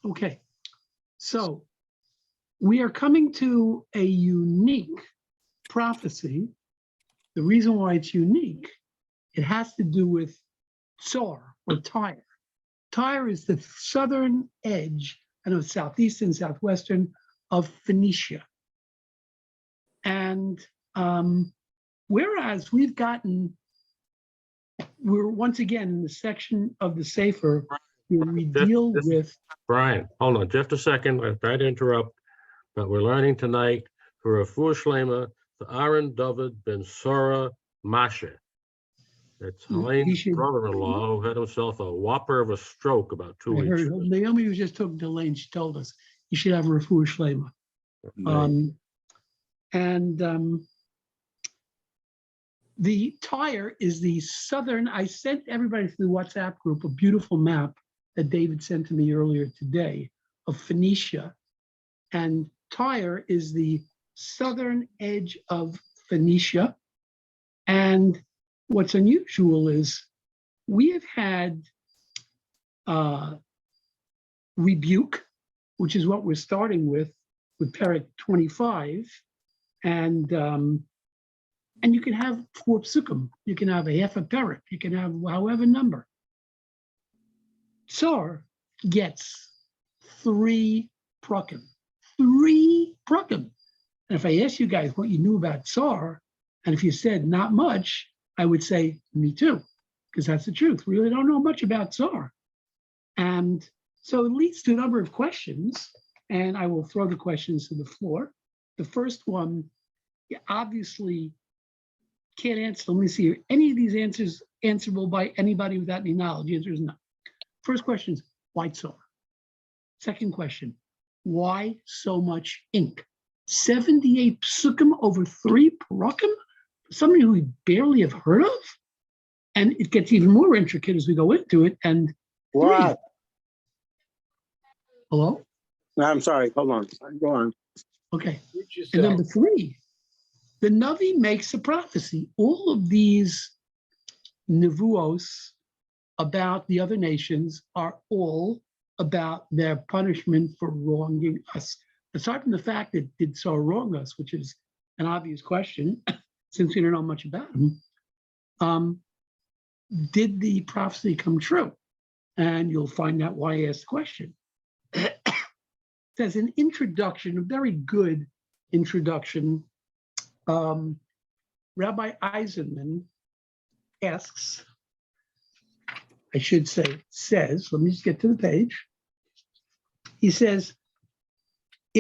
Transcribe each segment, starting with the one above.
Okay, so we are coming to a unique prophecy. The reason why it's unique, it has to do with Tsar or Tyre. Tyre is the southern edge, I know southeastern, southwestern of Phoenicia. And whereas we're once again in the section of the Sefer where we deal with. Brian, hold on just a second. I'm trying to interrupt, but we're learning tonight for a Refuah Shlema, the Aaron David ben Sora Mashe. It's Helene's brother-in-law who had himself a whopper of a stroke about 2 weeks ago. Naomi was just talking to Elaine. She told us you should have a Refuah Shlema. The Tyre is the southern. I sent everybody through the WhatsApp group a beautiful map that David sent to me earlier today of Phoenicia. And Tyre is the southern edge of Phoenicia. And what's unusual is we have had rebuke, which is what we're starting with Perek 25. And you can have 4 psukim, you can have a half a perek, you can have however number. Tsar gets 3 prakim. 3 prakim. And if I ask you guys what you knew about Tsar, and if you said not much, I would say, me too, because that's the truth. We really don't know much about Tsar. And so it leads to a number of questions, and I will throw the questions to the floor. The first one, you obviously can't answer. Let me see, are any of these answers answerable by anybody without any knowledge? The answer is no. First question is, why Tsar? Second question, why so much ink? 78 psukim over 3 parakim? Something we barely have heard of? And it gets even more intricate as we go into it. And Wow. Hello? No, I'm sorry. Hold on. Go on. Okay. And number 3, the Navi makes a prophecy. All of these nevuos about the other nations are all about their punishment for wronging us. Aside from the fact that did Tsar wrong us, which is an obvious question, since we don't know much about him, did the prophecy come true? And you'll find out why I asked the question. There's an introduction, a very good introduction. Rabbi Eisenman asks, I should say, says, let me just get to the page. He says,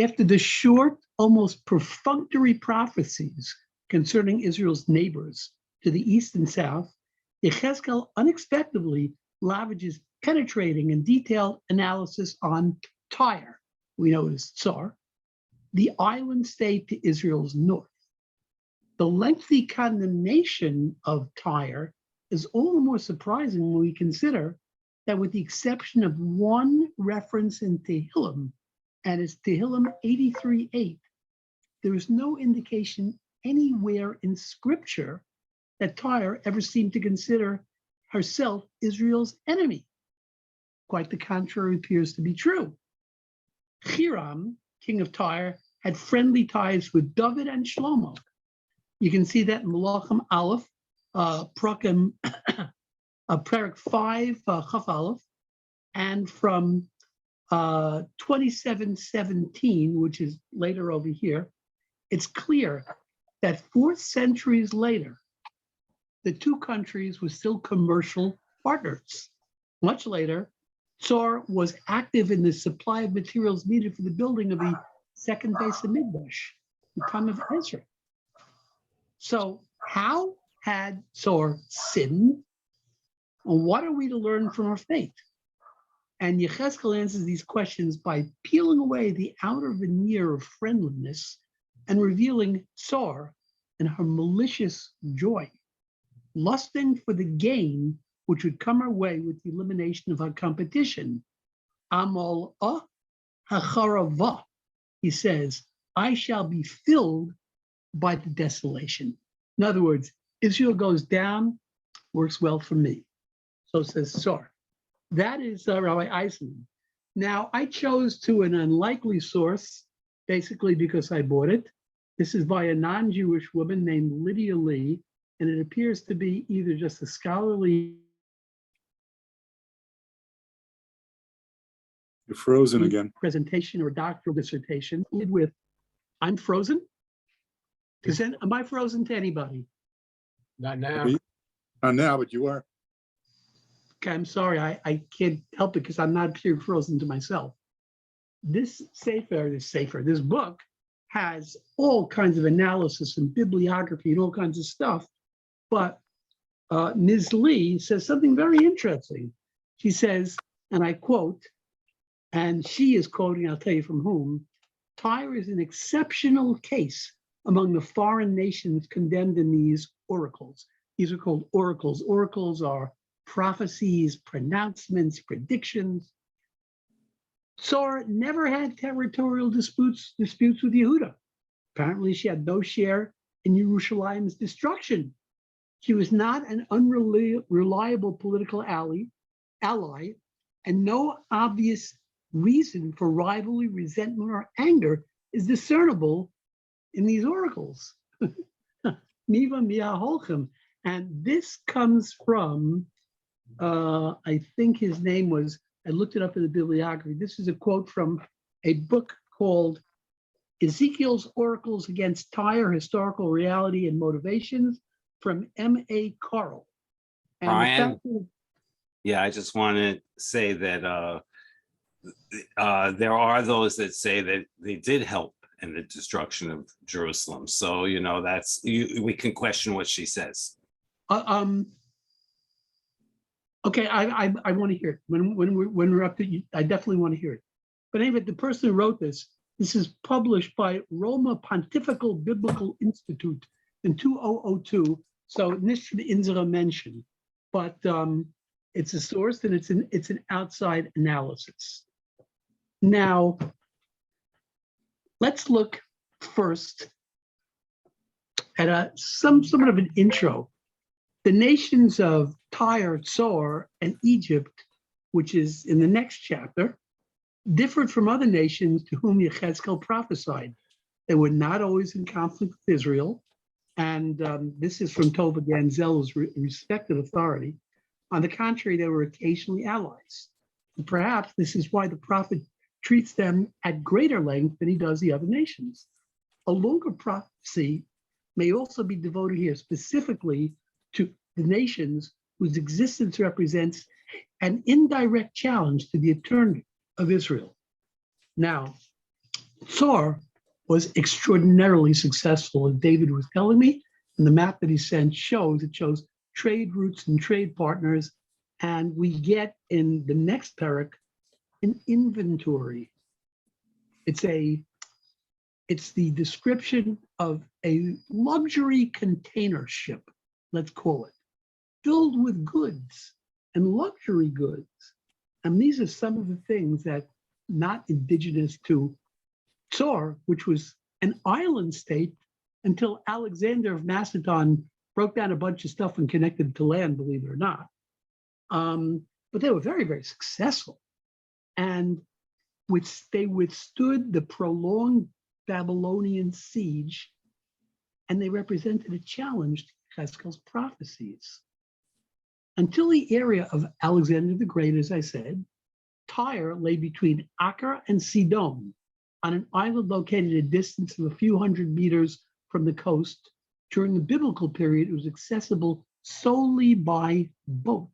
after the short, almost perfunctory prophecies concerning Israel's neighbors to the east and south, Ezekiel unexpectedly lavages penetrating and detailed analysis on Tyre, we know it as Tsar, the island state to Israel's north. The lengthy condemnation of Tyre is all the more surprising when we consider that with the exception of one reference in Tehillim, and it's Tehillim 83:8, there is no indication anywhere in scripture that Tyre ever seemed to consider herself Israel's enemy. Quite the contrary appears to be true. Hiram, king of Tyre, had friendly ties with David and Shlomo. You can see that in Malachim Aleph, Prakim, Perek 5, Chaf Aleph, and from 27:17, which is later over here, it's clear that 4 centuries later, the 2 countries were still commercial partners. Much later, Tsar was active in the supply of materials needed for the building of the second base of Mikdash, the time of Ezra. So how had Tsar sinned? And what are we to learn from our fate? And Yechezkel answers these questions by peeling away the outer veneer of friendliness and revealing Tsar and her malicious joy, lusting for the gain which would come our way with the elimination of her competition. Amal hacharava, he says, I shall be filled by the desolation. In other words, Israel goes down, works well for me. So says Tsar. That is Rabbi Eisenman. Now, I chose to an unlikely source, basically because I bought it. This is by a non-Jewish woman named Lydia Lee, and it appears to be either just a scholarly. You're frozen again. Presentation or doctoral dissertation with, I'm frozen? Am I frozen to anybody? Not now. Not now, but you are. Okay, I'm sorry, I can't help it because I'm not pure frozen to myself. This book has all kinds of analysis and bibliography and all kinds of stuff, but Ms. Lee says something very interesting. She says, and I quote, and she is quoting, I'll tell you from whom, Tyre is an exceptional case among the foreign nations condemned in these oracles. These are called oracles. Oracles are prophecies, pronouncements, predictions. Tsar never had territorial disputes with Yehuda. Apparently, she had no share in Yerushalayim's destruction. She was not an unreliable political ally, and no obvious reason for rivalry, resentment, or anger is discernible in these oracles. Niva Mia Holchem. And this comes from, I think his name was, I looked it up in the bibliography. This is a quote from a book called Ezekiel's Oracles Against Tyre, Historical Reality and Motivations from M.A. Carl. And Brian? Yeah, I just want to say that there are those that say that they did help in the destruction of Jerusalem. So, you know, we can question what she says. Okay, I want to hear it. When we're up to you, I definitely want to hear it. But anyway, the person who wrote this is published by Roma Pontifical Biblical Institute in 2002. So nicht für unsere Menschen, but it's a source and it's an outside analysis. Now, let's look first at somewhat of an intro. The nations of Tyre, Tsar, and Egypt, which is in the next chapter, differed from other nations to whom Yechezkel prophesied. They were not always in conflict with Israel, and this is from Tova Ganzel's respected authority. On the contrary, they were occasionally allies. And perhaps this is why the prophet treats them at greater length than he does the other nations. A longer prophecy may also be devoted here specifically to the nations whose existence represents an indirect challenge to the eternity of Israel. Now, Tsar was extraordinarily successful, as David was telling me, and the map that he sent shows trade routes and trade partners, and we get in the next parak an inventory. It's the description of a luxury container ship, let's call it, filled with goods and luxury goods. And these are some of the things that not indigenous to Tsar, which was an island state until Alexander of Macedon broke down a bunch of stuff and connected it to land, believe it or not. But they were very, very successful. And they withstood the prolonged Babylonian siege, and they represented a challenge to Yechezkel's prophecies. Until the area of Alexander the Great, as I said, Tyre lay between Acre and Sidon on an island located at a distance of a few hundred meters from the coast. During the biblical period, it was accessible solely by boat.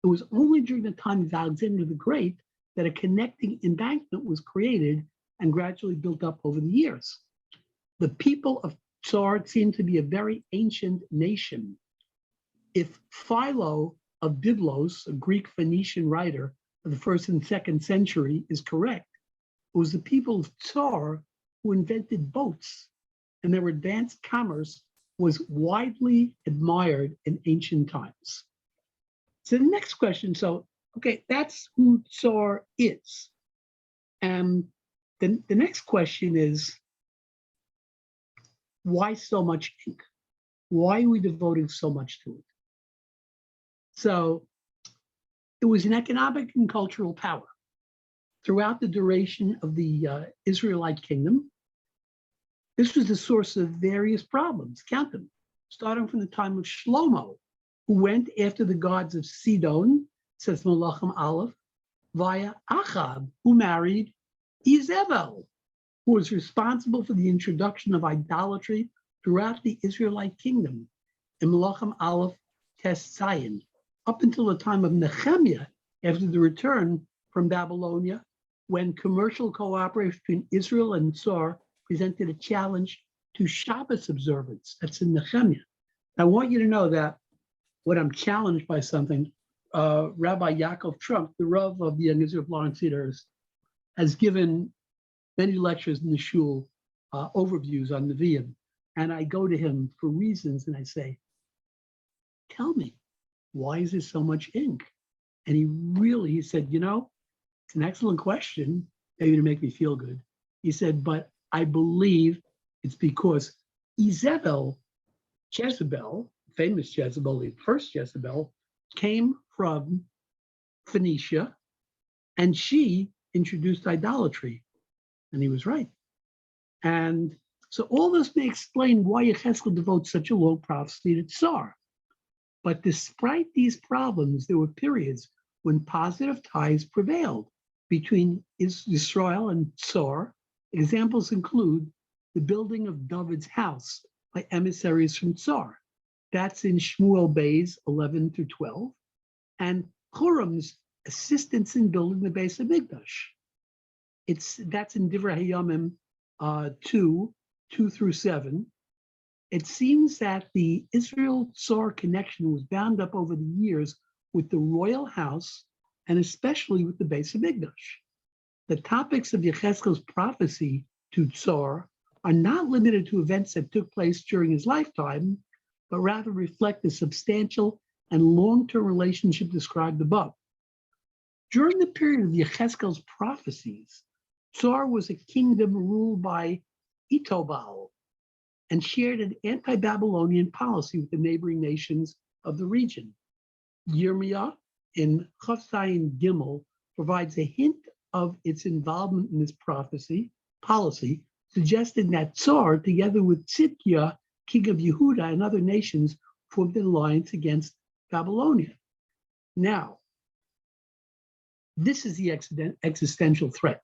It was only during the time of Alexander the Great that a connecting embankment was created and gradually built up over the years. The people of Tsar seemed to be a very ancient nation. If Philo of Byblos, a Greek Phoenician writer of the 1st and 2nd century, is correct, it was the people of Tsar who invented boats, and their advanced commerce was widely admired in ancient times. So the next question, okay, that's who Tsar is. And the next question is, why so much ink? Why are we devoting so much to it? So It was an economic and cultural power. Throughout the duration of the Israelite kingdom, this was the source of various problems. Count them, starting from the time of Shlomo, who went after the gods of Sidon, says Malachim Aleph, via Achab, who married Izebel, who was responsible for the introduction of idolatry throughout the Israelite kingdom in Malachim Aleph Tes Zayin, up until the time of Nehemiah, after the return from Babylonia, when commercial cooperation between Israel and Tsar presented a challenge to Shabbos observance. That's in Nehemiah. I want you to know that when I'm challenged by something, Rabbi Yaakov Trump, the Rav of the Young Israel Florence Cedars, has given many lectures in the shul, overviews on Nevi'im, and I go to him for reasons, and I say, tell me, why is there so much ink? And he said, you know, it's an excellent question, maybe to make me feel good. He said, but I believe it's because Jezebel, famous Jezebel, the first Jezebel, came from Phoenicia, and she introduced idolatry. And he was right. And so all this may explain why Yechezkel devotes such a long prophecy to Tsar. But despite these problems, there were periods when positive ties prevailed between Israel and Tsar. Examples include the building of David's house by emissaries from Tsar. That's in Shmuel Beis 11 through 12. And Huram's assistance in building the Beis Hamikdash. That's in Divrei Hayamim 2 through 7. It seems that the Israel-Tsar connection was bound up over the years with the royal house and especially with the Beis Hamikdash. The topics of Yechezkel's prophecy to Tsar are not limited to events that took place during his lifetime, but rather reflect the substantial and long-term relationship described above. During the period of Yechezkel's prophecies, Tsar was a kingdom ruled by Itobal and shared an anti-Babylonian policy with the neighboring nations of the region. Yirmiyah in Chaf Zayin Gimel provides a hint of its involvement in this policy, suggesting that Tsar, together with Tzidkiah, king of Yehuda, and other nations, formed an alliance against Babylonia. Now, this is the existential threat.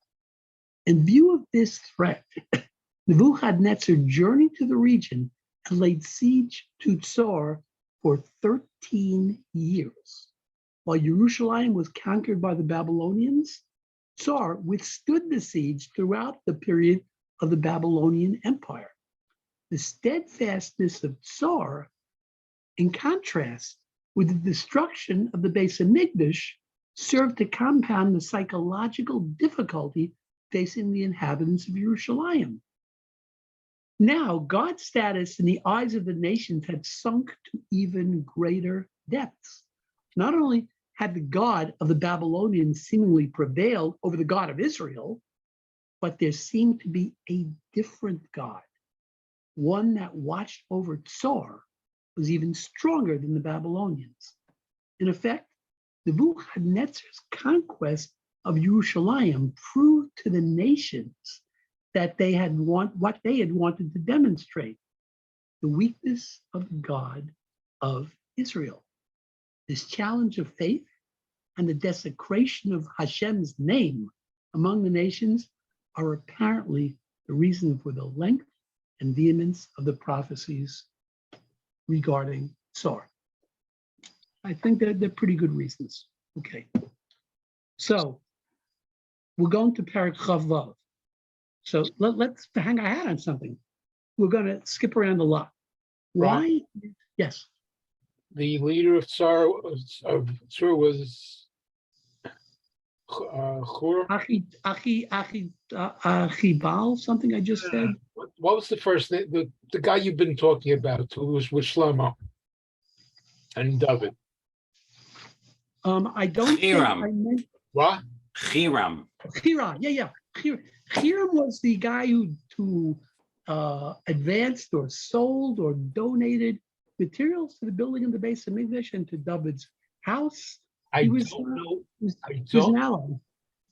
In view of this threat, Nebuchadnezzar journeyed to the region and laid siege to Tsar for 13 years. While Jerusalem was conquered by the Babylonians, Tsar withstood the siege throughout the period of the Babylonian Empire. The steadfastness of Tsar, in contrast with the destruction of the Beis Hamikdash, served to compound the psychological difficulty facing the inhabitants of Jerusalem. Now, God's status in the eyes of the nations had sunk to even greater depths. Not only had the God of the Babylonians seemingly prevailed over the God of Israel, but there seemed to be a different God, one that watched over Tsar, was even stronger than the Babylonians. In effect, Nebuchadnezzar's conquest of Jerusalem proved to the nations that what they had wanted to demonstrate, the weakness of the God of Israel. This challenge of faith and the desecration of Hashem's name among the nations are apparently the reason for the length and vehemence of the prophecies regarding Tsar. I think that they're pretty good reasons. Okay. So we're going to Perek Chav Vav. So let's hang our hat on something. We're going to skip around a lot. Why? Yes. The leader of Tsar was Hur. Achibal, something I just said. What was the first name? The guy you've been talking about, who was with Shlomo and David. I don't think Hiram. I meant What? Hiram. Hiram. Yeah. Hiram was the guy who advanced or sold or donated materials to the building of the Beis Hamikdash and to David's house. I He was, don't know, he was, I he was an don't, ally.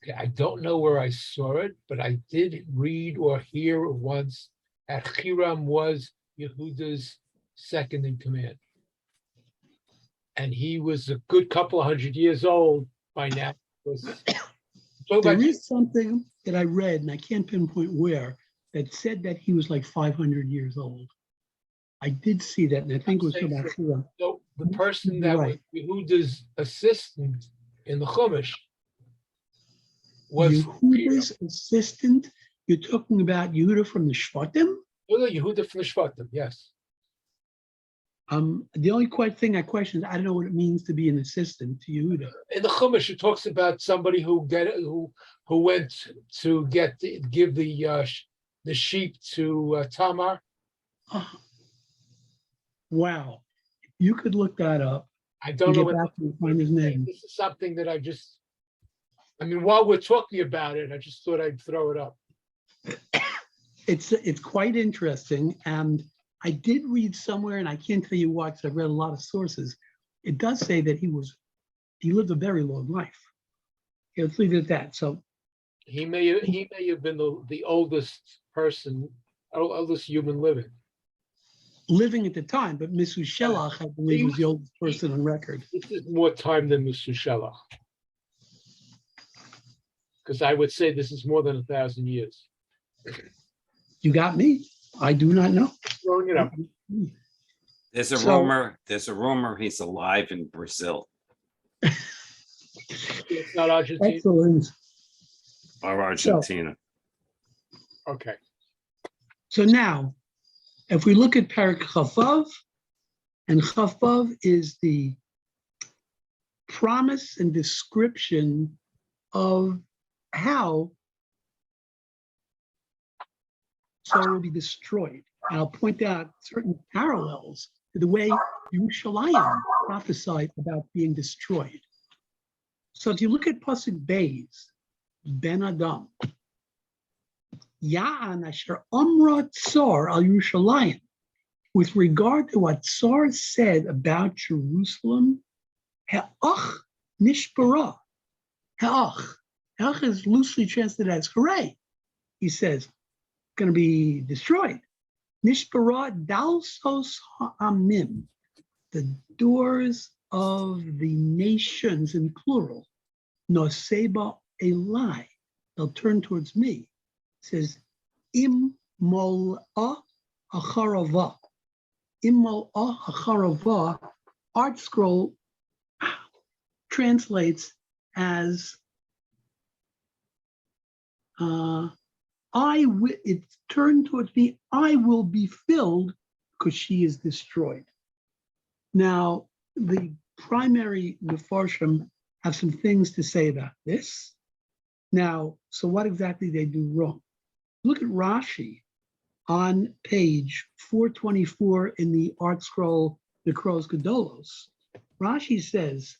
okay, I don't know where I saw it, but I did read or hear once that Hiram was Yehuda's second in command. And he was a good couple of 100 years old by now. Talk There about, is something that I read, and I can't pinpoint where, that said that he was like 500 years old. I did see that, and I think it was about Shira. so the person that was Right. Yehuda's assistant in the Chumash was Yehuda's assistant. You're talking about Yehuda from the Shvatim? Yehuda from the Shvatim, yes. The only thing I question is I don't know what it means to be an assistant to Yehuda. In the Chumash, it talks about somebody who went to give the sheep to Tamar. Oh, wow. You could look that up I and don't know get what back and find his name. this is something that I mean, while we're talking about it, I just thought I'd throw it up. It's quite interesting. And I did read somewhere, and I can't tell you what, because I've read a lot of sources. It does say that he lived a very long life. Okay, let's leave it at that. So He may have been the oldest person, oldest human living. living at the time, but Mrs. Shelach, I believe, was the oldest person on record. This is more time than Mr. Shelach. Because I would say this is more than 1,000 years. You got me. I do not know. Throwing it up. There's So- a rumor he's alive in Brazil It's not Argentina. Excellent. or Argentina. Okay. So now, if we look at Parak Chavav, and Chavav is the promise and description of how Sarah will be destroyed. And I'll point out certain parallels to the way Yerushalayim prophesied about being destroyed. So if you look at Pasuk Beis, Ben Adam, Ya'an asher amra tsar al Yerushalayim, with regard to what Tsar said about Jerusalem, Ha'ach nishbara. Ha'ach is loosely translated as hooray. He says, going to be destroyed. Nishbara dalsos ha'amim, the doors of the nations in plural. Noseba elai, they'll turn towards me. It says, im mol'a acharava. Im mol'a acharava, Art Scroll translates as it's turned towards me, I will be filled because she is destroyed. Now, the primary Mefarshim have some things to say about this. Now, so what exactly they do wrong? Look at Rashi on page 424 in the Art Scroll, the Nekros Gedolos. Rashi says,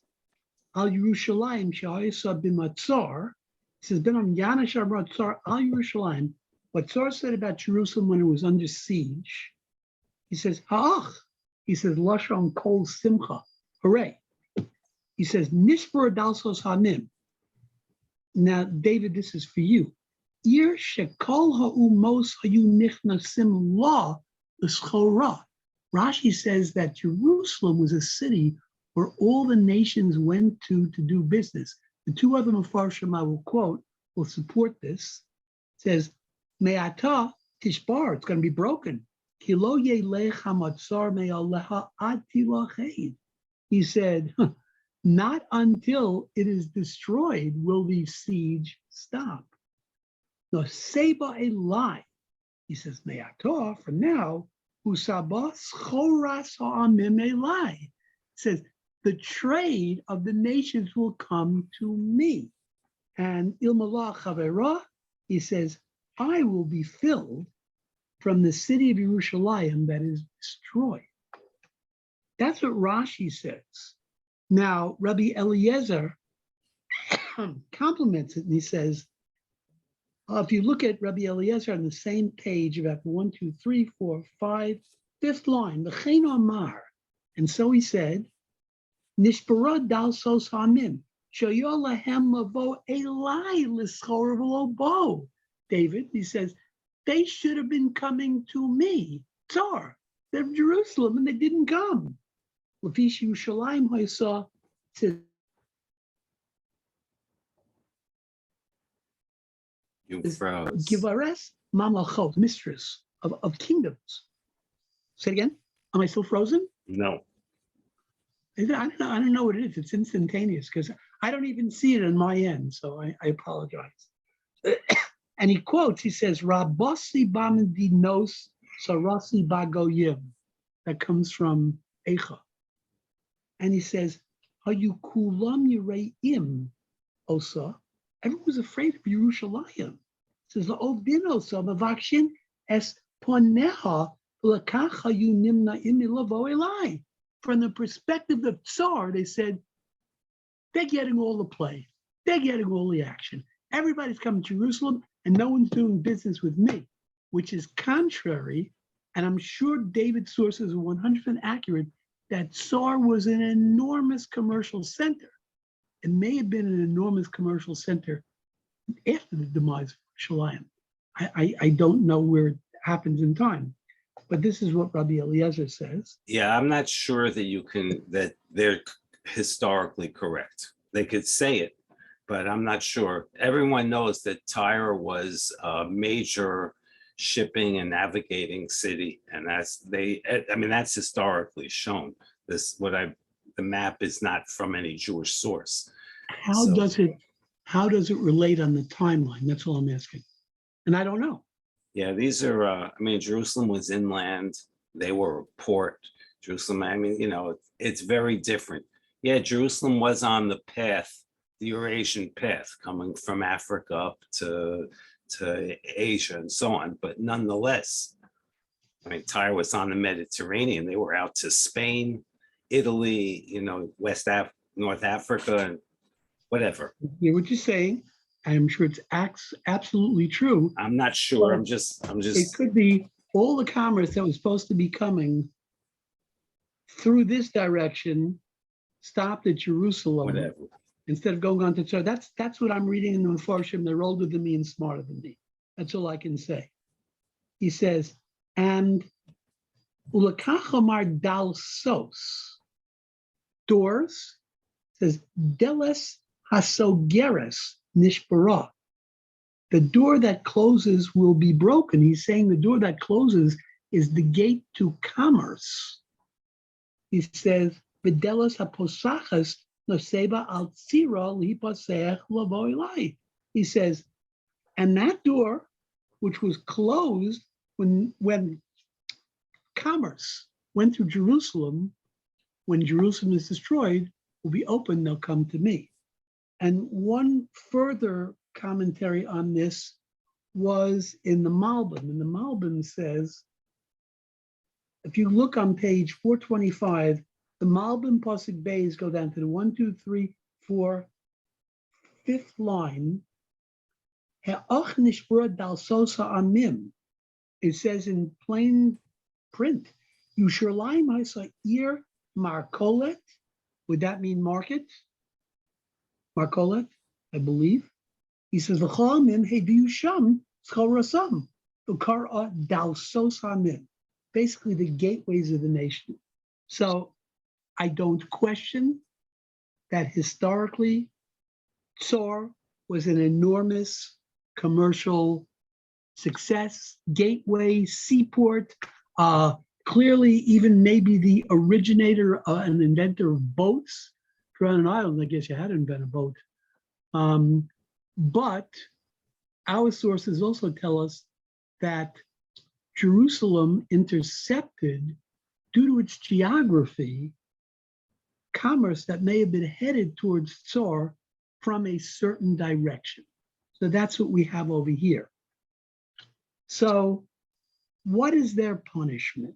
Al Yerushalayim Sha'isa b'matzar. He says, Benam Yana Sha'bratzar Al Yerushalayim. What Tsar said about Jerusalem when it was under siege, he says, Ha'ach. He says, Lashon Kol Simcha. Hooray. He says, Nishbur Dalsos Hanim. Now, David, this is for you. Ir Shekol Ha'umos Hayu Nichnasim La L'Schora. Rashi says that Jerusalem was a city where all the nations went to do business. The two other Mefarshim I will quote will support this. It says, Me'ata Tishbar, it's going to be broken. Kilo Yelech HaMatzar Me'aleha Ati Lacheid. He said, not until it is destroyed will the siege stop. No, Seba Elai. He says, Me'ata, for now, Usabas Choras Ha'amim Elai. Says, the trade of the nations will come to me. And Ilmalah Chavera, he says, I will be filled from the city of Yerushalayim that is destroyed. That's what Rashi says. Now, Rabbi Eliezer compliments it, and he says, if you look at Rabbi Eliezer on the same page, about 1, 2, 3, 4, 5, fifth line, the Chen Amar. And so he said, Nishbara dal sos hamim. Shoyolahem mavo elai l'schor v'lo bo. David, he says, they should have been coming to me, Tsar. They're from Jerusalem, and they didn't come. Lefish Yerushalayim Hoysa says, You froze. Givares Mamachot, mistress of kingdoms. Say it again. Am I still frozen? No. I don't know what it is. It's instantaneous because I don't even see it on my end. So I apologize. And he quotes, he says, Rabossi Bamadinos Sarasi Bagoyim. That comes from Eicha. And he says, Hayu Kulam Yireim Osa. Everyone was afraid of Yerushalayim. It says, La'obin Osa Mavakshin Es Poneha Lakacha Yu Nimna Imilavo Elai. From the perspective of Tsar, they said, they're getting all the play. They're getting all the action. Everybody's coming to Jerusalem and no one's doing business with me, which is contrary. And I'm sure David's sources are 100% accurate that Tsar was an enormous commercial center. It may have been an enormous commercial center after the demise of Yerushalayim. I don't know where it happens in time, but this is what Rabbi Eliezer says. Yeah, I'm not sure that they're historically correct. They could say it, but I'm not sure. Everyone knows that Tyre was a major shipping and navigating city, and that's historically shown. The map is not from any Jewish source. How does it relate on the timeline? That's all I'm asking. And I don't know. Yeah, these are, Jerusalem was inland. They were a port. Jerusalem, it's very different. Yeah, Jerusalem was on the path, the Eurasian path, coming from Africa up to Asia and so on. But nonetheless, Tyre was on the Mediterranean. They were out to Spain, Italy, North Africa, and whatever. I hear what you're saying. I'm sure it's absolutely true. I'm not sure. Well, I'm just. It could be all the commerce that was supposed to be coming through this direction stopped at Jerusalem. Whatever. Instead of going on to Tsar. That's what I'm reading in the Mefarshim. They're older than me and smarter than me. That's all I can say. He says, and ulakachamar dal sos, doors, says deles hasogeres nishbara. The door that closes will be broken. He's saying the door that closes is the gate to commerce. He says, Videlas haposachas noseba al tzira lipaseach lavo elai. He says, and that door, which was closed when commerce went through Jerusalem, when Jerusalem is destroyed, will be open, they'll come to me. And one further commentary on this was in the Malbim. And the Malbim says, if you look on page 425, the Malbim Pasuk Beis go down to the 1, 2, 3, 4, 5th line. It says in plain print, Yushalayim Ha'isa Ir Markolet. Would that mean market? Markolet, I believe. He says, V'chalamim Hediyusham Schorasam V'kara Dalsos Hamim. Basically, the gateways of the nation. So I don't question that historically, Tsar was an enormous commercial success, gateway, seaport, clearly even maybe the originator and inventor of boats. On an island, I guess you had to invent a boat. But our sources also tell us that Jerusalem intercepted, due to its geography, commerce that may have been headed towards Tsar from a certain direction. So that's what we have over here. So what is their punishment?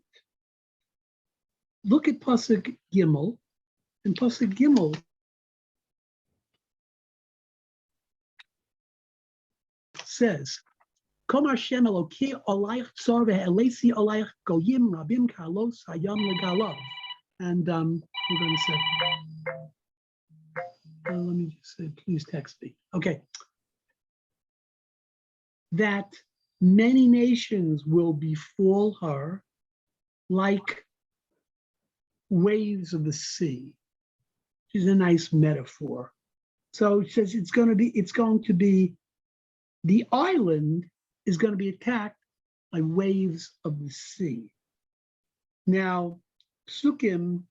Look at Pasuk Gimel. In Pasuk Gimel, says, Kom Hashem Eloki olayich tzor ve'elesi olayich goyim rabim kalos hayam legalav. And hold on a second. let me just say, please text me. Okay. That many nations will befall her like waves of the sea. Which is a nice metaphor. So it says it's going to be, the island is going to be attacked by waves of the sea. Now, psukim,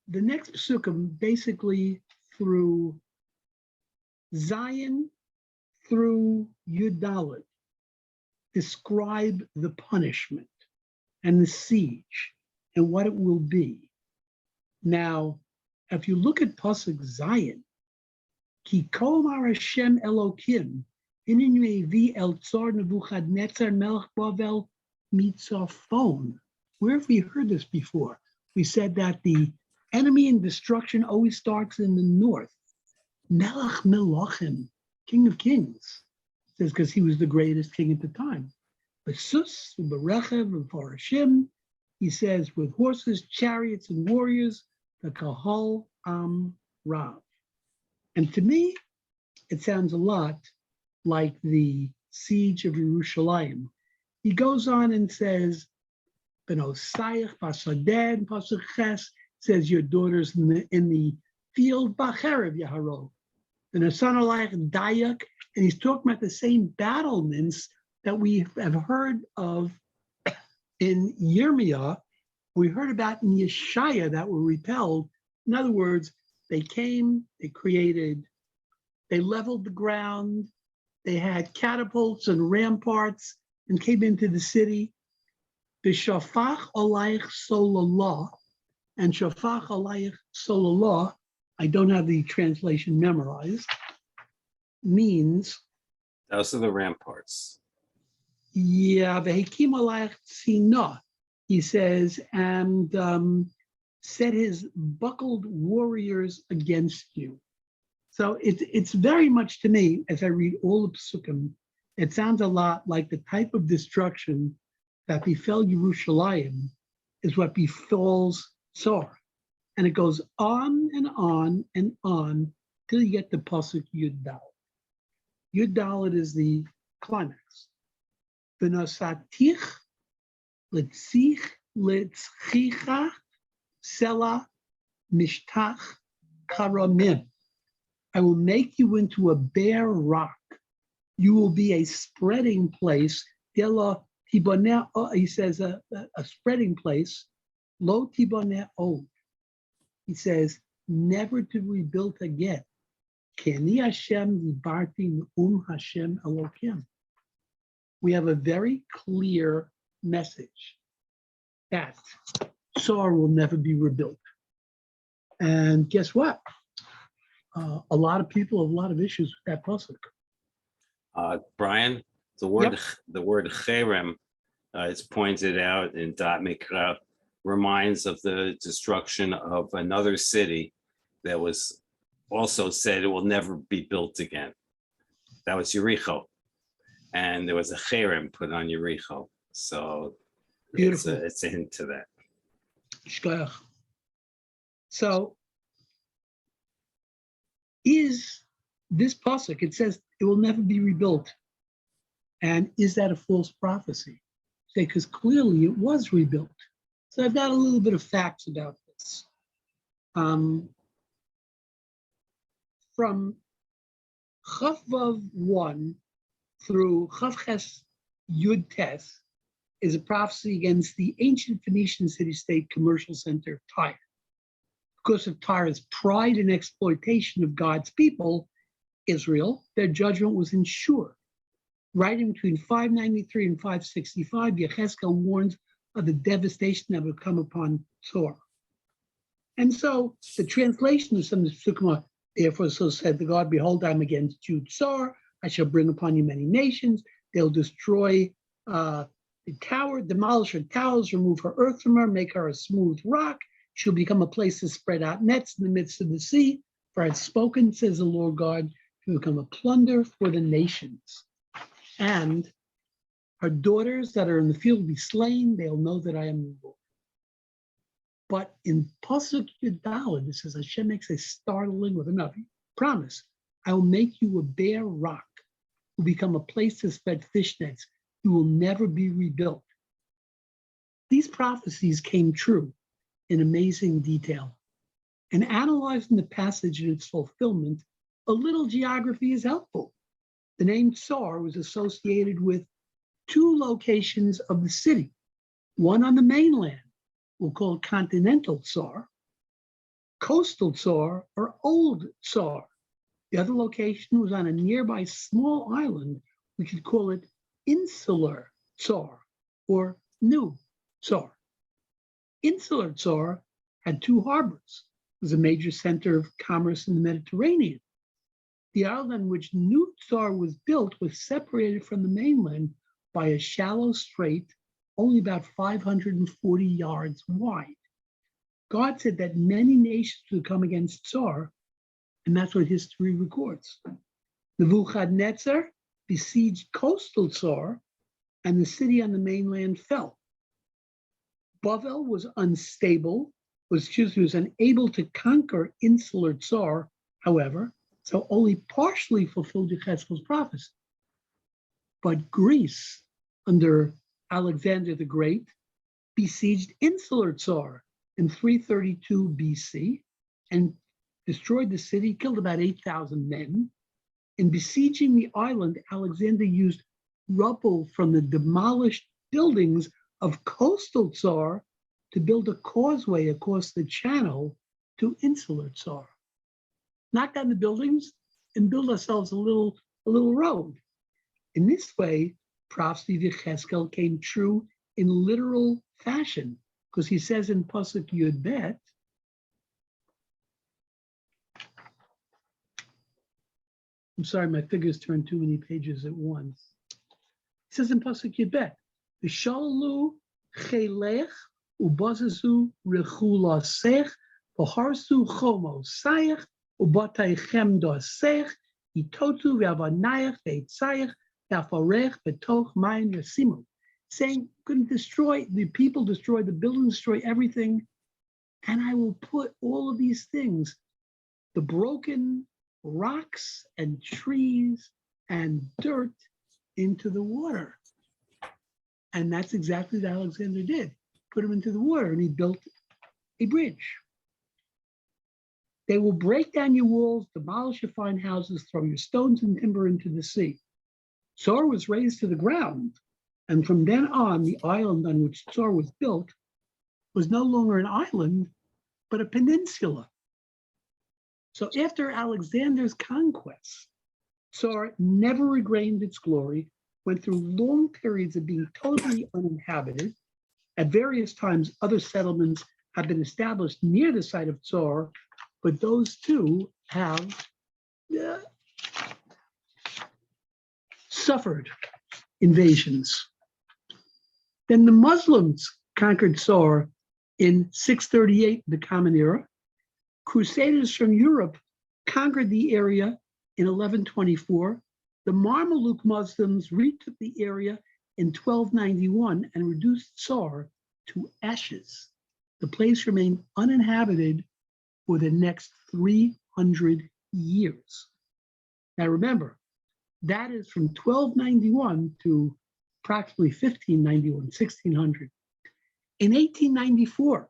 the next psukim, basically through Zion through Yudalit, describe the punishment and the siege and what it will be. Now, if you look at Pasuk Zion, Ki komar Hashem Elokim, inin yu'evi el tzor Nebuchadnezzar melech Bavel mitzafon. Where have we heard this before? We said that the enemy and destruction always starts in the north. Melech Melachim, King of Kings, says because he was the greatest king at the time. Besus, Berechev, and Farashim, he says with horses, chariots, and warriors, the Kahal Am Rav. And to me, it sounds a lot like the siege of Yerushalayim. He goes on and says, Benosayach Basadeh, Pasuk Ches, says your daughters in the field, Bacherev Yaharo. And a son like Dayak, and he's talking about the same battlements that we have heard of in Yirmiyah, we heard about in Yeshaya that were repelled. In other words, they came, they created, they leveled the ground, they had catapults and ramparts and came into the city. B'shafach olayich solallah, and shafach olayich solallah, I don't have the translation memorized, means, Those are the ramparts. yeah, v'hekim olayich tzina, he says, and set his buckled warriors against you. So it's very much to me, as I read all the psukim, it sounds a lot like the type of destruction that befell Yerushalayim is what befalls Tsar. And it goes on and on and on till you get to Pasuk Yud Dalet. Yud Dalet is the climax. V'nosatich litzchicha sela mishtach karamim. I will make you into a bare rock. You will be a spreading place. He says a spreading place. Lo tiboneh od. He says never to be rebuilt again. Keni Hashem dibarti Hashem Elokim. We have a very clear message that Tsar will never be rebuilt. And guess what? A lot of people have a lot of issues with that pasuk. Brian, the word cherem, it's pointed out in Dot Mikra, reminds of the destruction of another city that was also said it will never be built again. That was Yericho. And there was a cherem put on Yericho. So Beautiful. It's a hint to that. Shkoyach. So is this pasuk, it says it will never be rebuilt. And is that a false prophecy? Because clearly it was rebuilt. So I've got a little bit of facts about this. From Chafvav 1 through Chavches Yud Tes is a prophecy against the ancient Phoenician city-state commercial center of Tyre. Because of Tyre's pride and exploitation of God's people, Israel, their judgment was in Shiur. Writing between 593 and 565, Yechezkel warns of the devastation that would come upon Tzor. And so the translation of some of the Psukim, therefore so said the God, behold, I'm against you, Tzor, I shall bring upon you many nations, they'll destroy the tower, demolish her towers, remove her earth from her, make her a smooth rock, she'll become a place to spread out nets in the midst of the sea, for I've spoken, says the Lord God, to become a plunder for the nations. And her daughters that are in the field will be slain, they'll know that I am the Lord. But in Pasuk Yud Dalet, it says Hashem makes a startling, with enough promise, I will make you a bare rock, will become a place to spread fish nets. You will never be rebuilt. These prophecies came true in amazing detail. And analyzing the passage and its fulfillment, a little geography is helpful. The name Tsar was associated with two locations of the city, one on the mainland, we'll call it continental Tsar, coastal Tsar, or old Tsar. The other location was on a nearby small island, we could call it insular Tsar, or new Tsar. Insular Tsar had two harbors. It was a major center of commerce in the Mediterranean. The island on which New Tsar was built was separated from the mainland by a shallow strait, only about 540 yards wide. God said that many nations would come against Tsar, and that's what history records. Nebuchadnezzar besieged coastal Tsar, and the city on the mainland fell. Bavel was unstable, was unable to conquer insular Tsar, however, so only partially fulfilled Yechezkel's prophecy. But Greece, under Alexander the Great, besieged insular Tsar in 332 BC and destroyed the city, killed about 8,000 men. In besieging the island, Alexander used rubble from the demolished buildings of coastal Tsar to build a causeway across the channel to insular Tsar. Knock down the buildings and build ourselves a little road. In this way, prophecy of Yechezkel came true in literal fashion, because he says in Pasuk Yud Bet, I'm sorry, my fingers turned too many pages at once. He says in Pasuk Yud Bet, V'shalu chelech ubazazu rechulasech v'harsu chomo sayach ubataychem dosech itotu v'avanayach v'etzayach v'afarech b'toch mayim yasimu, saying, couldn't destroy the people, destroy the buildings, destroy everything, and I will put all of these things, the broken rocks and trees and dirt, into the water. And that's exactly what Alexander did. Put them into the water, and he built a bridge. They will break down your walls, demolish your fine houses, throw your stones and timber into the sea. Tsar was razed to the ground, and from then on, the island on which Tsar was built was no longer an island, but a peninsula. So after Alexander's conquests, Tsar never regained its glory, went through long periods of being totally uninhabited. At various times, other settlements have been established near the site of Tsar, but those too have suffered invasions. Then the Muslims conquered Tsar in 638, the Common Era. Crusaders from Europe conquered the area in 1124. The Marmaluke Muslims retook the area in 1291 and reduced Tsar to ashes. The place remained uninhabited for the next 300 years. Now remember, that is from 1291 to approximately 1591, 1600. In 1894,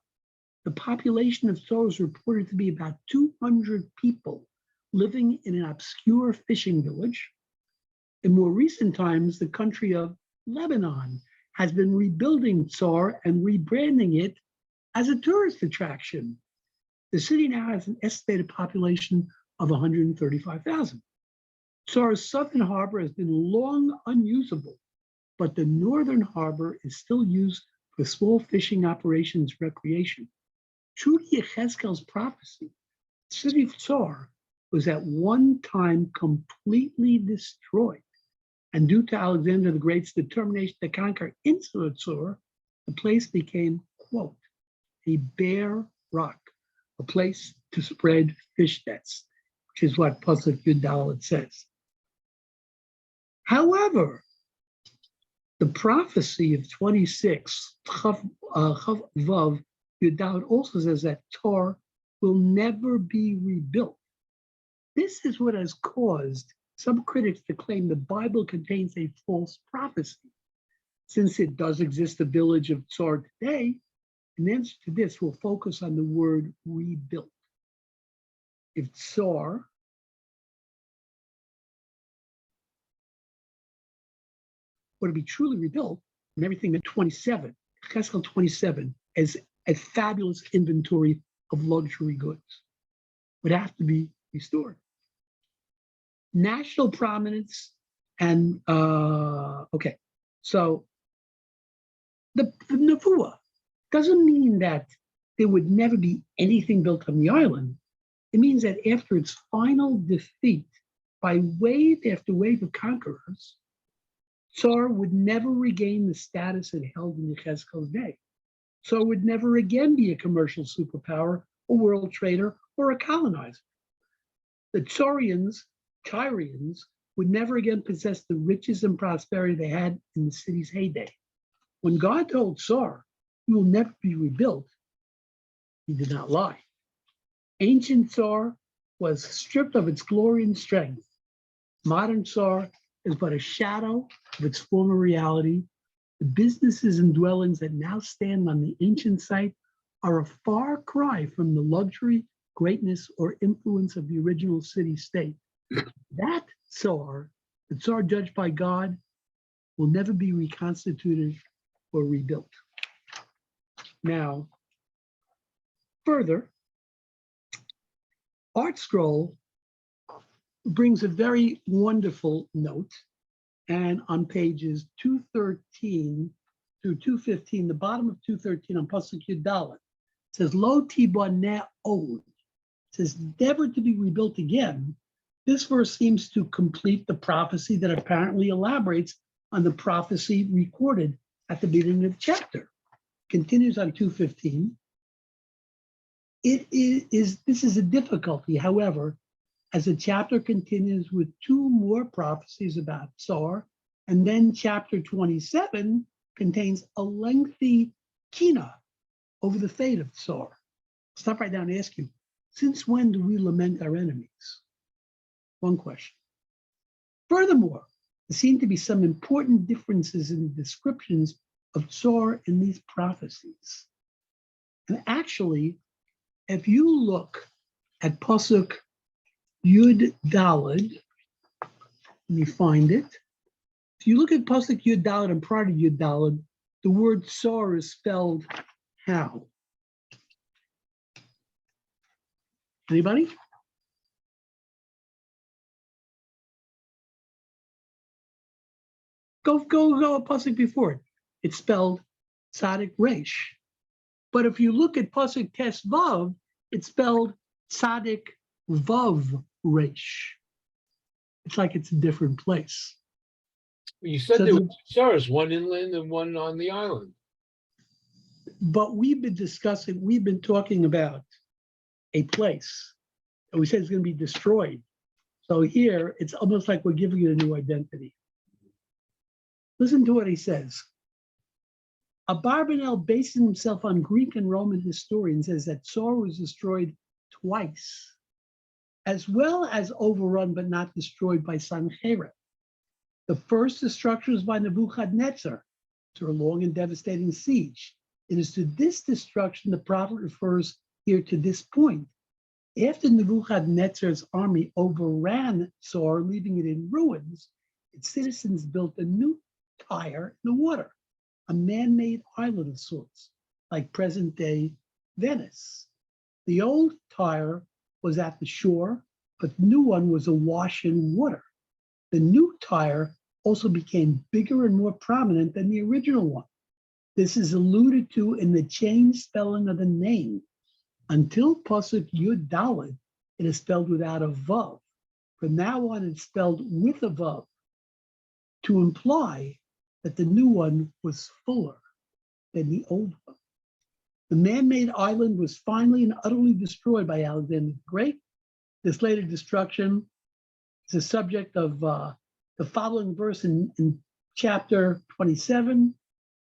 the population of Tsar was reported to be about 200 people living in an obscure fishing village. In more recent times, the country of Lebanon has been rebuilding Tsar and rebranding it as a tourist attraction. The city now has an estimated population of 135,000. Tsar's southern harbor has been long unusable, but the northern harbor is still used for small fishing operations recreation. True to Yechezkel's prophecy, the city of Tsar was at one time completely destroyed. And due to Alexander the Great's determination to conquer insular Tsar, the place became, quote, a bare rock, a place to spread fish nets, which is what Pasuk Yud Dalet says. However, the prophecy of 26, Chav Vav Yud Dalet also says that Tsar will never be rebuilt. This is what has caused some critics to claim the Bible contains a false prophecy. Since it does exist a village of Tsar today, an answer to this will focus on the word rebuilt. If Tsar were to be truly rebuilt, and everything at 27, Ezekiel 27, as a fabulous inventory of luxury goods, would have to be restored. National prominence and, okay, so the Nevuah doesn't mean that there would never be anything built on the island. It means that after its final defeat by wave after wave of conquerors, Tsar would never regain the status it held in Yechezkel's day. Tsar would never again be a commercial superpower, a world trader, or a colonizer. The Tyrians would never again possess the riches and prosperity they had in the city's heyday. When God told Tsar, "You will never be rebuilt," he did not lie. Ancient Tsar was stripped of its glory and strength. Modern Tsar is but a shadow of its former reality. The businesses and dwellings that now stand on the ancient site are a far cry from the luxury, greatness, or influence of the original city-state. That Tsar, the Tsar judged by God, will never be reconstituted or rebuilt. Now, further, Art Scroll brings a very wonderful note, and on pages 213 through 215, the bottom of 213 on Pasuk Yud Dalet, says, Lo tiboneh od, says never to be rebuilt again. This verse seems to complete the prophecy that apparently elaborates on the prophecy recorded at the beginning of the chapter. Continues on 215. This is a difficulty, however, as the chapter continues with two more prophecies about Tsar, and then chapter 27 contains a lengthy kina over the fate of Tsar. Stop right down and ask you, since when do we lament our enemies? One question. Furthermore, there seem to be some important differences in the descriptions of Tsar in these prophecies. And actually, if you look at Pasuk Yud Daled, let me find it. If you look at Pasuk Yud Daled and prior to Yud Daled, the word Tsar is spelled how? Anybody? Go a pasuk before it. It's spelled Tzadik Resh. But if you look at pasuk Tes Vav, it's spelled Tzadik Vav Resh. It's like it's a different place. You said So there were two Tsars, one inland and one on the island. But we've been talking about a place, and we said it's going to be destroyed. So here, it's almost like we're giving it a new identity. Listen to what he says. Abarbanel, basing himself on Greek and Roman historians, says that Tsar was destroyed twice, as well as overrun but not destroyed by Sanherib. The first destruction was by Nebuchadnezzar through a long and devastating siege. It is to this destruction the prophet refers here to this point. After Nebuchadnezzar's army overran Tsar, leaving it in ruins, its citizens built a new Tyre in the water, a man-made island of sorts, like present-day Venice. The old Tyre was at the shore, but the new one was awash in water. The new Tyre also became bigger and more prominent than the original one. This is alluded to in the changed spelling of the name. Until Pasuk Yud Daled, it is spelled without a vav. From now on, it's spelled with a vav, to imply that the new one was fuller than the old one. The man-made island was finally and utterly destroyed by Alexander the Great. This later destruction is the subject of the following verse in chapter 27.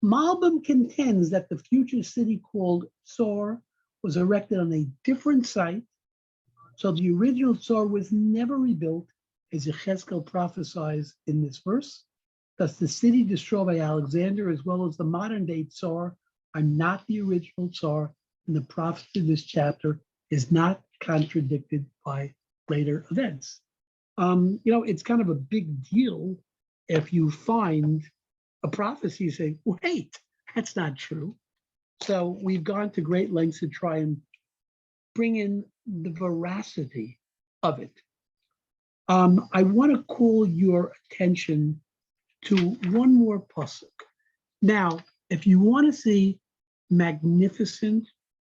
Malbim contends that the future city called Tsar was erected on a different site So the original Tsar was never rebuilt, as Ezekiel prophesies in this verse. Thus, the city destroyed by Alexander, as well as the modern day Tsar, are not the original Tsar, and the prophecy of this chapter is not contradicted by later events. It's kind of a big deal if you find a prophecy saying, wait, that's not true. So we've gone to great lengths to try and bring in the veracity of it. I want to call your attention to one more pasuk. Now, if you want to see magnificent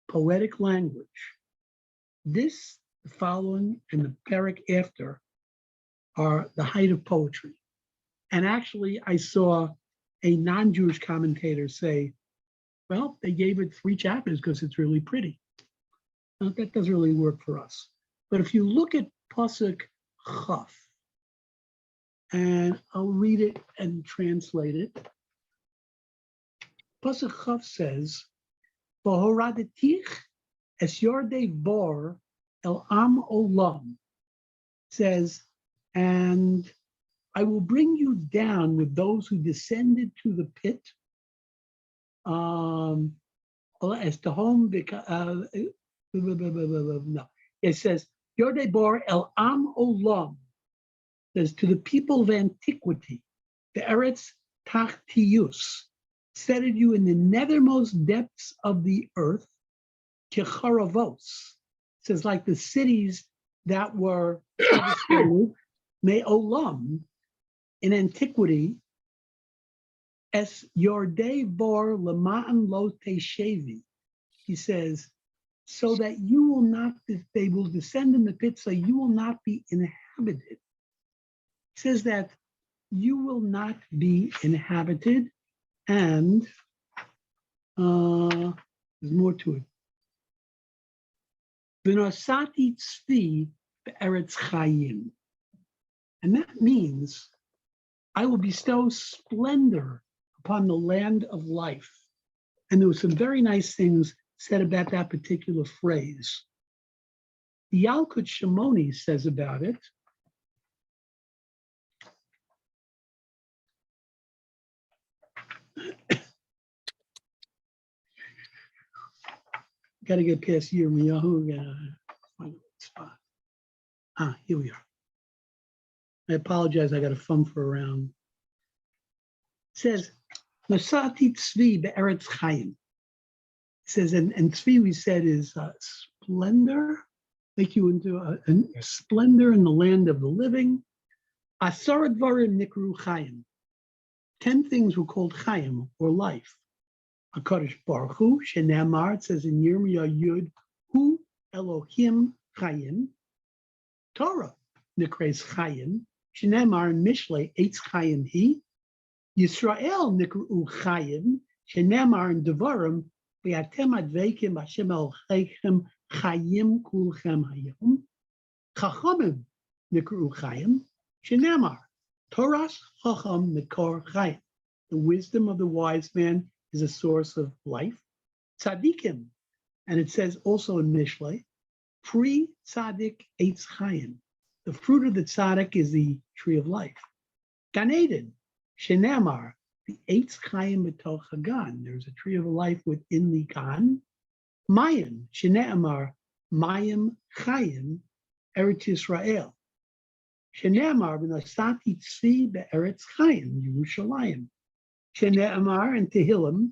poetic language, this, the following, and the parak after are the height of poetry. And actually, I saw a non-Jewish commentator say, well, they gave it 3 chapters because it's really pretty. Now, that doesn't really work for us. But if you look at pasuk Chaf, and I'll read it and translate it. Pasuk Chaf says, "V'horadetich es yordei bor el am olam," says, and I will bring you down with those who descended to the pit, as to home. No, it says, Yordei bor el am olam, says to the people of antiquity, the Eretz Tachtius, settled you in the nethermost depths of the earth, Kecharavos, says like the cities that were me olam, in antiquity, es yordei bor lema'an lo teshevi. He says, so that you will not, they will descend in the pit, so you will not be inhabited. He says that you will not be inhabited, and there's more to it. V'nosati tzvi be'eretz chayim. And that means I will bestow splendor upon the land of life. And there were some very nice things said about that particular phrase. The Yalkut Shimoni says about it, got to get past Yirmiyahu, gotta find a spot. Here we are. I apologize, I got to fumble around. It says, Nasati Tzvi be'eretz chayim. It says, and Tzvi we said is splendor, make you into a splendor in the land of the living. Asar dvarim nikru chayim. 10 things were called chayim, or life. HaKadosh Baruch Hu, Shenamar, it says in Yirmiyah Yud, Hu Elohim chayim. Torah, nikres chayim. Shenamar in Mishlei, Eitz chayim he. Yisrael nikru chayim. Shenamar in Devarim, V'yatem adveikim Hashem Eloheichem chayim kulchem hayom. Chachamim nikru chayim. Shenamar, Toras chacham nikor chayim. The wisdom of the wise man is a source of life. Tzadikim, and it says also in Mishlei, Pri tzadik eitz chayim. The fruit of the tzaddik is the tree of life. Gan Eden, Shenamar, the eitz chayim b'toch hagan. There's a tree of life within the gan. Mayim, Shenamar, Mayim chayim, Eretz Yisrael. Shenamar b'nosati tzvi be'eretz chayim, Yerushalayim. Shenamar and Tehillim,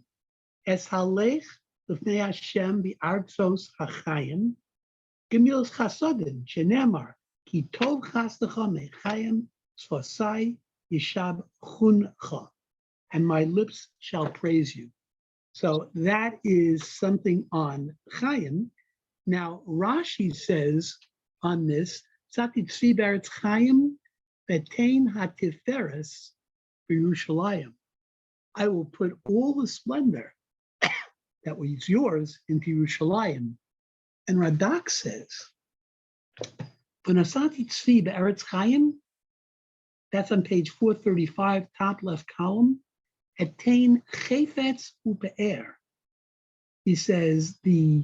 Es halech l'fnei Hashem b'artzos hachayim, Gemilos chasodim, Shenamar, Ki tov chasdecha mechayim, Sfosai yishab chuncha, and my lips shall praise you. So that is something on Chayim. Now Rashi says on this, Tzati tzvi be'eretz chayim, betein hatiferes b'Yerushalayim. I will put all the splendor that was yours into Yerushalayim. And Radak says, V'nosati tzvi be'eretz chayim, that's on page 435, top left column, attain chefetz u'pe'er. He says the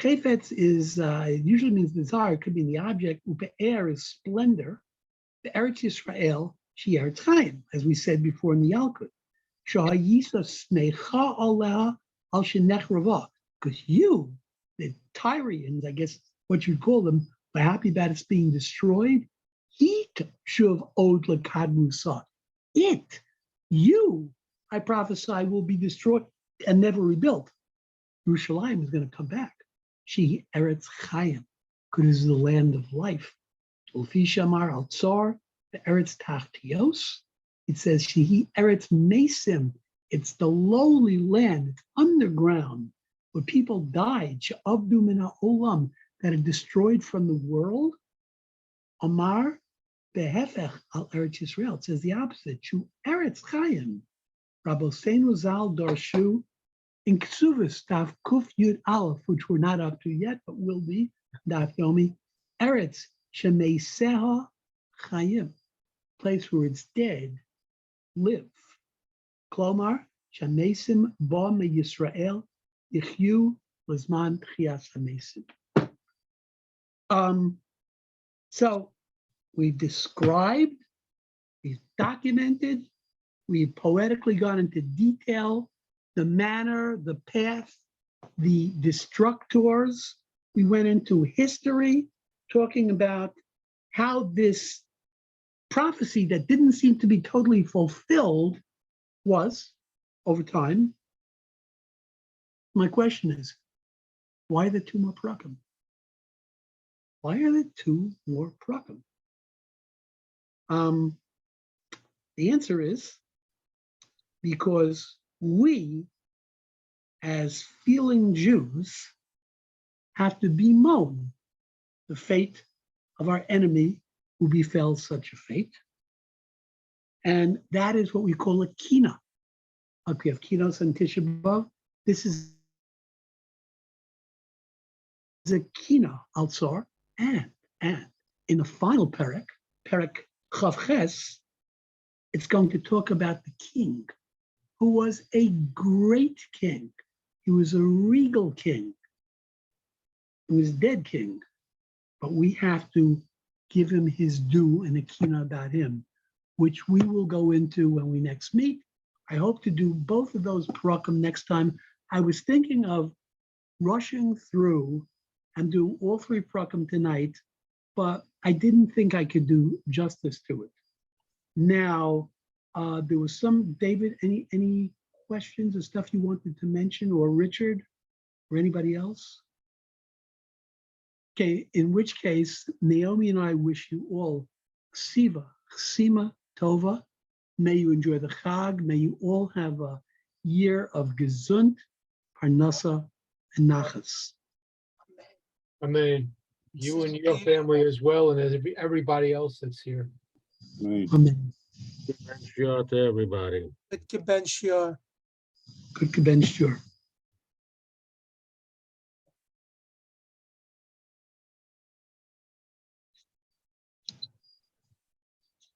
Chayfetz is, it usually means desire, it could be the object. Upe'er is splendor. The Eretz Yisrael, she Eretz Chaim, as we said before in the Yalkut. Shahayisa smecha aleh al shenech ravah. Because you, the Tyrians, I guess what you'd call them, are happy about it's being destroyed. It shuv od lekadmusah. It, you, I prophesy, will be destroyed and never rebuilt. Yerushalayim is going to come back. She Eretz Chaim, because it is the land of life. Ulfi Shamar al Tsar, the Eretz Tachtios. It says Shehi Eretz Mesim. It's the lowly land. It's underground, where people died. She'avdu min ha'olam, that are destroyed from the world. Amar behefech al Eretz Yisrael. It says the opposite. Shu Eretz Chaim. Rabboseinu Zal Darshu in Ksuvas Daf Kuf Yud Aleph, which we're not up to yet, but will be Daf Yomi. Eretz Shemeiseha Chaim, place where it's dead, live. Klomar Shemesim Ba Me Yisrael Yichyu Lizman Tchias Hamesim. So we've described, we've documented, we've poetically gone into detail, the manner, the path, the destructors. We went into history, talking about how this prophecy that didn't seem to be totally fulfilled was over time. My question is, why the two more prakim? Why are there two more prakim? The answer is because we, as feeling Jews, have to bemoan the fate of our enemy who befell such a fate. And that is what we call a kina. Okay, of kinos and Tisha B'Av. This is a kina al-Tsar, and in the final Perek Chav Ches, it's going to talk about the king, who was a great king. He was a regal king. He was a dead king, but we have to give him his due and a kina about him, which we will go into when we next meet. I hope to do both of those prakim next time. I was thinking of rushing through and do all three prakim tonight, but I didn't think I could do justice to it. Now, there was some, David, any questions or stuff you wanted to mention, or Richard, or anybody else? Okay, in which case, Naomi and I wish you all Ksiva, Chsima Tova. May you enjoy the Chag. May you all have a year of Gesund, Parnasa, and Nachas. Amen. You and your family as well, and as everybody else that's here. Right. Amen. Shiur to everybody. Good Kibben Shiur. Good Kibben Shiur.